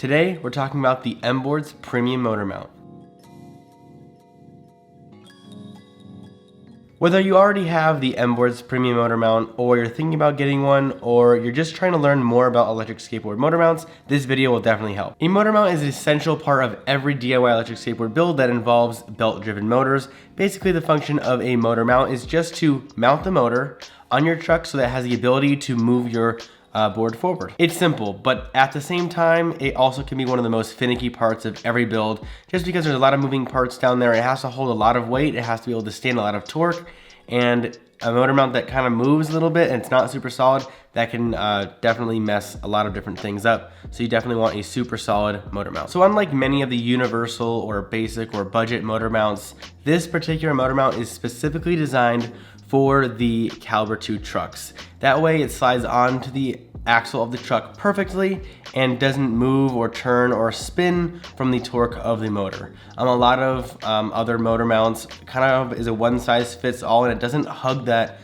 Today, we're talking about the MBoards premium motor mount. Whether you already have the MBoards premium motor mount, or you're thinking about getting one, or you're just trying to learn more about electric skateboard motor mounts, this video will definitely help. A motor mount is an essential part of every DIY electric skateboard build that involves belt-driven motors. Basically, the function of a motor mount is just to mount the motor on your truck so that it has the ability to move your board forward. It's simple, but at the same time, it also can be one of the most finicky parts of every build, just because there's a lot of moving parts down there. It has to hold a lot of weight, it has to be able to stand a lot of torque, and a motor mount that kind of moves a little bit and it's not super solid, that can definitely mess a lot of different things up. So you definitely want a super solid motor mount. So unlike many of the universal or basic or budget motor mounts, this particular motor mount is specifically designed for the Caliber 2 trucks. That way it slides onto the axle of the truck perfectly and doesn't move or turn or spin from the torque of the motor. A lot of other motor mounts kind of is a one size fits all, and it doesn't hug that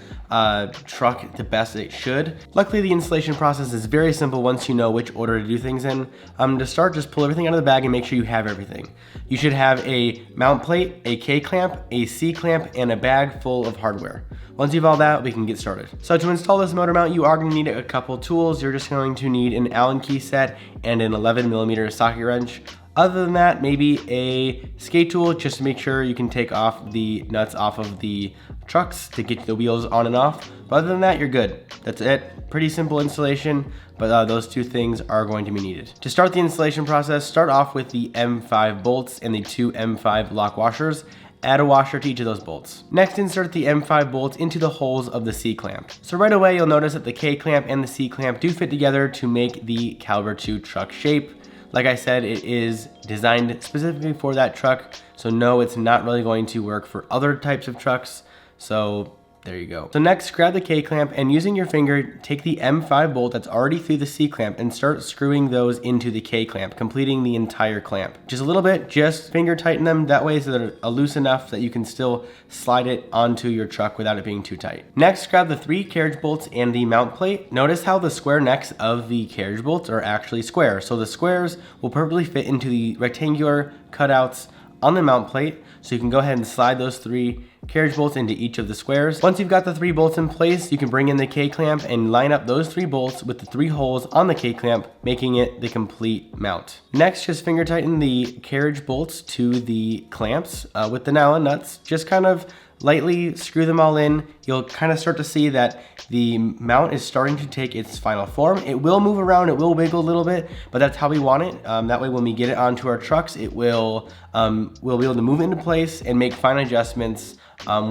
truck the best it should. Luckily, the installation process is very simple once you know which order to do things in. To start, just pull everything out of the bag and make sure you have everything. You should have a mount plate, a K-clamp, a C-clamp, and a bag full of hardware. Once you have all that, we can get started. So to install this motor mount, you are going to need a couple tools. You're just going to need an Allen key set and an 11mm socket wrench. Other than that, maybe a skate tool just to make sure you can take off the nuts off of the trucks to get the wheels on and off. But other than that, you're good. That's it. Pretty simple installation, but those two things are going to be needed. To start the installation process, start off with the M5 bolts and the two M5 lock washers. Add a washer to each of those bolts. Next, insert the M5 bolts into the holes of the C-clamp. So right away, you'll notice that the K-clamp and the C-clamp do fit together to make the Caliber 2 truck shape. Like I said, it is designed specifically for that truck, so no, it's not really going to work for other types of trucks. So there you go. So next, grab the K-clamp and using your finger, take the M5 bolt that's already through the C-clamp and start screwing those into the K-clamp, completing the entire clamp. Just a little bit, just finger tighten them that way so they're loose enough that you can still slide it onto your truck without it being too tight. Next, grab the 3 carriage bolts and the mount plate. Notice how the square necks of the carriage bolts are actually square. So the squares will perfectly fit into the rectangular cutouts on the mount plate. So you can go ahead and slide those 3 carriage bolts into each of the squares. Once you've got the 3 bolts in place, you can bring in the K-clamp and line up those 3 bolts with the 3 holes on the K-clamp, making it the complete mount. Next, just finger tighten the carriage bolts to the clamps with the Allen nuts. Just kind of lightly screw them all in. You'll kind of start to see that the mount is starting to take its final form. It will move around, it will wiggle a little bit, but that's how we want it. That way when we get it onto our trucks, it will, we'll be able to move into place and make fine adjustments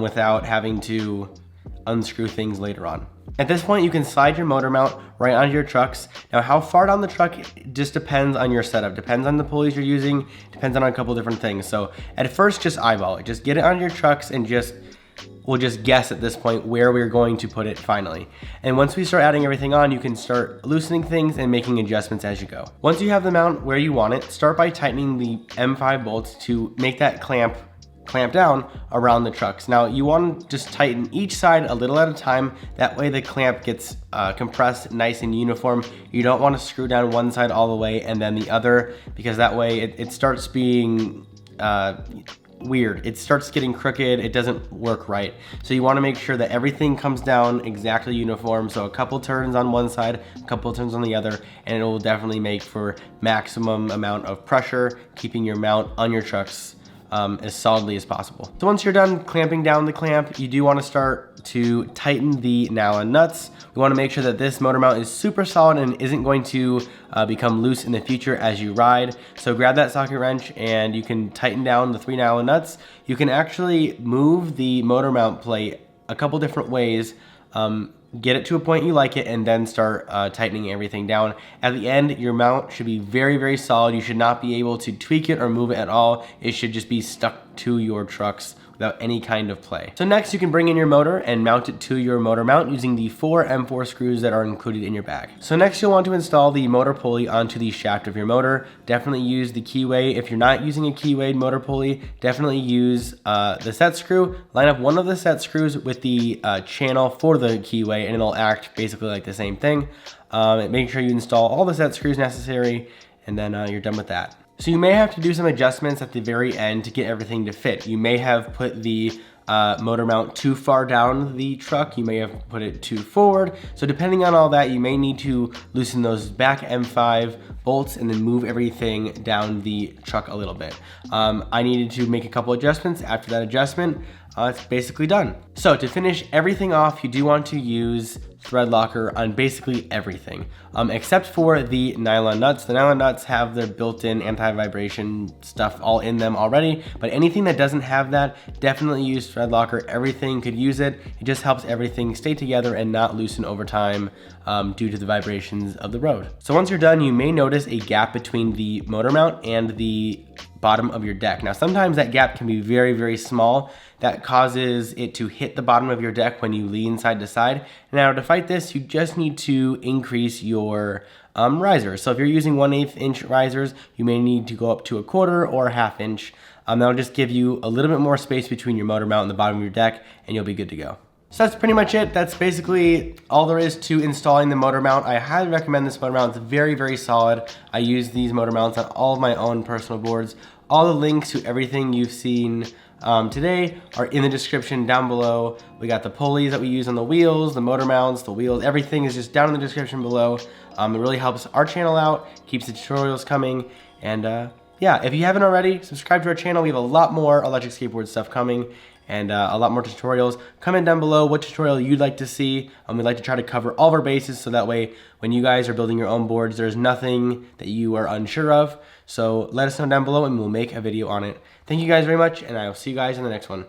without having to unscrew things later on. At this point, you can slide your motor mount right onto your trucks. Now, how far down the truck just depends on your setup, depends on the pulleys you're using, depends on a couple different things. So at first, just eyeball it. Just get it on your trucks and we'll just guess at this point where we're going to put it finally. And once we start adding everything on, you can start loosening things and making adjustments as you go. Once you have the mount where you want it, start by tightening the M5 bolts to make that clamp down around the trucks. Now you want to just tighten each side a little at a time. That way the clamp gets compressed nice and uniform. You don't want to screw down one side all the way and then the other, because that way it starts being weird. It starts getting crooked. It doesn't work right. So you want to make sure that everything comes down exactly uniform. So a couple turns on one side, a couple turns on the other, and it will definitely make for maximum amount of pressure, keeping your mount on your trucks as solidly as possible. So once you're done clamping down the clamp, you do want to start to tighten the Allen nuts. We want to make sure that this motor mount is super solid and isn't going to become loose in the future as you ride. So grab that socket wrench and you can tighten down the 3 Allen nuts. You can actually move the motor mount plate a couple different ways. Get it to a point you like it, and then start tightening everything down. At the end, your mount should be very, very solid. You should not be able to tweak it or move it at all. It should just be stuck to your trucks without any kind of play. So next, you can bring in your motor and mount it to your motor mount using the 4 M4 screws that are included in your bag. So next, you'll want to install the motor pulley onto the shaft of your motor. Definitely use the keyway. If you're not using a keywayed motor pulley, definitely use the set screw. Line up one of the set screws with the channel for the keyway, and it'll act basically like the same thing. Make sure you install all the set screws necessary, and then you're done with that. So you may have to do some adjustments at the very end to get everything to fit. You may have put the motor mount too far down the truck. You may have put it too forward. So depending on all that, you may need to loosen those back M5 bolts and then move everything down the truck a little bit. I needed to make a couple adjustments. After that adjustment, it's basically done. So to finish everything off, you do want to use thread locker on basically everything, except for the nylon nuts. The nylon nuts have their built-in anti-vibration stuff all in them already, but anything that doesn't have that, definitely use thread locker. Everything could use it. It just helps everything stay together and not loosen over time due to the vibrations of the road. So once you're done, you may notice a gap between the motor mount and the bottom of your deck. Now sometimes that gap can be very, very small. That causes it to hit the bottom of your deck when you lean side to side. Now to fight this, you just need to increase your risers. So if you're using 1/8 inch risers, you may need to go up to 1/4 or 1/2 inch. That'll just give you a little bit more space between your motor mount and the bottom of your deck, and you'll be good to go. So that's pretty much it. That's basically all there is to installing the motor mount. I highly recommend this motor mount. It's very, very solid. I use these motor mounts on all of my own personal boards. All the links to everything you've seen today are in the description down below. We got the pulleys that we use on the wheels, the motor mounts, the wheels, everything is just down in the description below. It really helps our channel out, keeps the tutorials coming, and yeah, if you haven't already, subscribe to our channel. We have a lot more electric skateboard stuff coming, and a lot more tutorials. Comment down below what tutorial you'd like to see. We'd like to try to cover all of our bases, so that way when you guys are building your own boards, there's nothing that you are unsure of. So let us know down below and we'll make a video on it. Thank you guys very much, and I will see you guys in the next one.